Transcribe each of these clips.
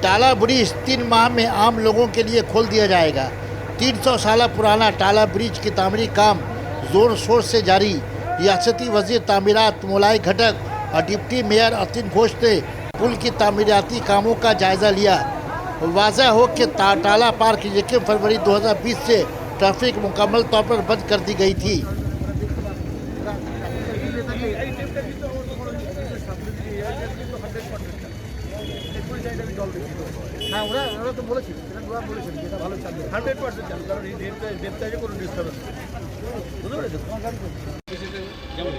टाला ब्रिज 3 माह में आम लोगों के लिए खोल दिया जाएगा। 300 साल पुराना टाला ब्रिज की तामीरी काम जोर शोर से जारी। रियासती वजीर तामीरात मोलाई घटक और डिप्टी मेयर अतिन घोष ने पुल की तामीराती कामों का जायजा लिया। वाज़ह हो कि टाला पार्क 1 फरवरी 2020 से ट्रैफिक मुकम्मल तौर पर बंद कर दी गई थी। হ্যাঁ ওরা তো বলেছিল, বলেছেন যেটা ভালো চালবে 100% চালবে, কারণ এই ডেটটাকে কোনো ডিস্টার্বেন্স নেই। বুঝতে পেরেছেন? যেমন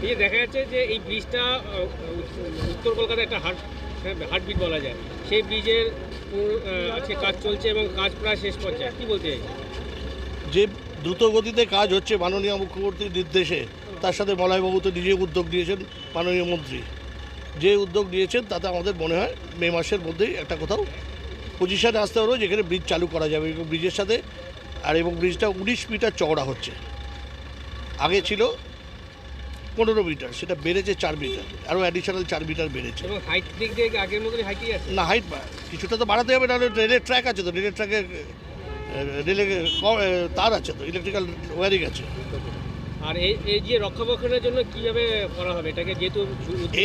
এই দেখা যাচ্ছে যে এই ব্রিজটা উত্তর কলকাতায় একটা হার্টবিট বলা যায়, সেই ব্রিজের আজকে কাজ চলছে এবং কাজ প্রায় শেষ পর্যায়ে। কী বলতে চাই? যে দ্রুত গতিতে কাজ হচ্ছে মাননীয় মুখ্যমন্ত্রীর নির্দেশে, তার সাথে মলয়বাবু তো নিজে উদ্যোগ নিয়েছেন, মাননীয় মন্ত্রী যে উদ্যোগ নিয়েছেন তাতে আমাদের মনে হয় মে মাসের মধ্যেই একটা কোথাও পজিশানে আসতে পারবো যেখানে ব্রিজ চালু করা যাবে। এবং ব্রিজের সাথে এবং ব্রিজটা 19 মিটার চওড়া হচ্ছে, আগে ছিল 15 মিটার, সেটা বেড়েছে 4 মিটার, আরও অ্যাডিশনাল 4 মিটার বেড়েছে। এবং হাইট দিক দিয়ে আগের মতোই হাইটই আছে না, হাইট কিছুটা তো বাড়াতে হবে, নাহলে রেলের ট্র্যাক আছে তো, রেলের ট্র্যাকে রেলে তার আছে তো, ইলেকট্রিক্যাল ওয়্যারিং আছে। আর এই যে রক্ষণাবেক্ষণের জন্য কীভাবে করা হবে এটাকে, যেহেতু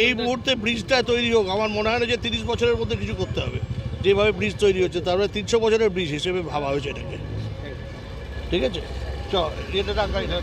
এই মুহূর্তে ব্রিজটা তৈরি হোক, আমার মনে হয় না যে 30 বছরের মধ্যে কিছু করতে হবে। যেভাবে ব্রিজ তৈরি হচ্ছে তারপরে 300 বছরের ব্রিজ হিসেবে ভাবা হয়েছে এটাকে। ঠিক আছে, এটা